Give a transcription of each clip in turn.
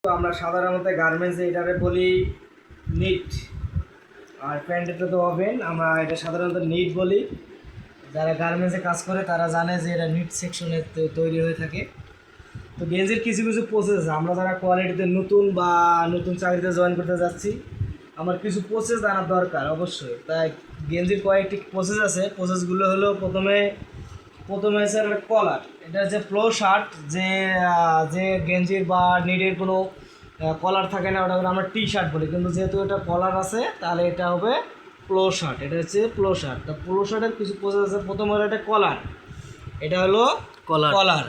তো আমরা সাধারণত গার্মেন্টসে এটারে বলি নিট, আর প্যান্টেতে তো ওভেন, আমরা এটা সাধারণত নিট বলি। যারা গার্মেন্টসে কাজ করে তারা জানে যে এটা নিট সেকশনে তৈরি হয়ে থাকে। তো গেঞ্জির কিছু কিছু প্রসেস আছে, আমরা যারা কোয়ালিটিতে নতুন চাকরিতে জয়েন করতে যাচ্ছি, আমার কিছু প্রসেস জানার দরকার অবশ্যই। তাই গেঞ্জির কয়েকটি প্রসেস আছে। প্রসেসগুলো হলো প্রথমে হচ্ছে একটা কলার। এটা হচ্ছে ফ্লো শার্ট, যে গেঞ্জির বা নিডের কোনো কলার থাকে না, ওটা আমরা টি শার্ট বলি, কিন্তু যেহেতু এটা কলার আছে তাহলে এটা হবে ফ্লো শার্ট। এটা হচ্ছে ফ্লো শার্ট। তা ফ্লো শার্টের কিছু প্রসেস আছে। প্রথম হলো এটা কলার, এটা হলো কলার।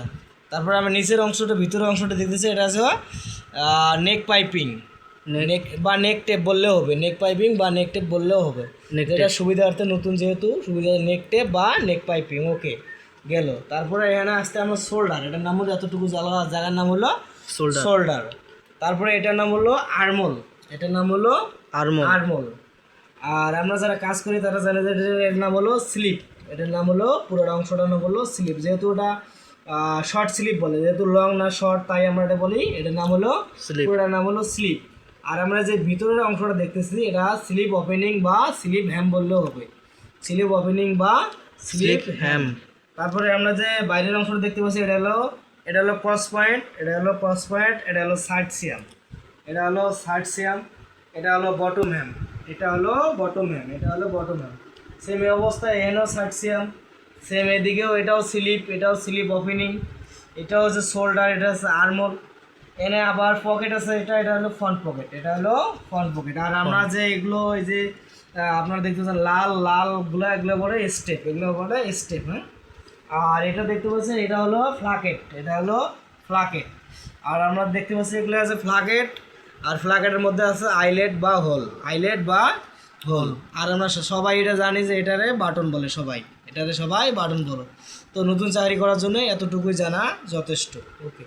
তারপরে আমরা নিচের অংশটা, ভিতরের অংশটা দেখতেছি, এটা আছে নেক পাইপিং, নেক বা নেক টেপ বললেও হবে, নেক পাইপিং বা নেক টেপ বললেও হবে। এটা সুবিধার্থে নতুন, যেহেতু সুবিধা নেক টেপ বা নেক পাইপিং। ওকে, গেল। তারপরে এখানে আসতে আমরা শোল্ডার, এটার নাম হলো এতটুকু জায়গার নাম হলো শোল্ডার। তারপরে এটার নাম হলো আর্মল, এটার নাম হলো আর্মল। আর আমরা যারা কাজ করি তারা জানে যে এর নাম হলো স্লিপ, এটার নাম হলো পুরো অংশটার নাম হলো স্লিপ। যেহেতু ওটা শর্ট স্লিপ বলে, যেহেতু লং না শর্ট, তাই আমরা এটা বলি, এটার নাম হলো পুরোটার নাম হলো স্লিপ। আর আমরা যে ভিতরের অংশটা দেখতেছি এটা স্লিপ ওপেনিং বা স্লিপ হ্যাম বললেও হবে, স্লিপ ওপেনিং বা স্লিপ হ্যাম। তারপরে আমরা যে বাইরের অংশটা দেখতে পাচ্ছি এটা হলো ক্রস পয়েন্ট, এটা হলো ক্রস পয়েন্ট, এটা হলো সাইড সিয়াম, এটা হলো সাইড সিয়াম, এটা হলো বটম হ্যাম, এটা হলো বটম হ্যাম, এটা হলো বটম হ্যাম। সেম এই অবস্থায় এখানেও সাইড সিয়াম, সেম এদিকেও এটাও স্লিপ ওপেনিং, এটা হচ্ছে শোল্ডার, এটা হচ্ছে আর্মল। এনে আবার পকেট আছে, এটা হলো ফ্রন্ট পকেট, এটা হলো ফ্রন্ট পকেট। আর আমরা যে এগুলো, এই যে আপনারা দেখতেছেন লালগুলো, এগুলো বলে স্টেপ, এগুলো বলে স্টেপ। হ্যাঁ, আর এটা দেখতে পাচ্ছেন এটা হলো ফ্লাকেট, এটা হলো ফ্লাকেট। আর আমরা দেখতে পাচ্ছি এগুলো আছে ফ্লাকেট, আর ফ্লাকেটের মধ্যে আছে আইলেট বা হোল, আর আমরা সবাই এটা জানি যে এটারে বাটন বলে, সবাই বাটন বলো। তো নতুন চাকরি করার জন্য এতটুকুই জানা যথেষ্ট। ওকে।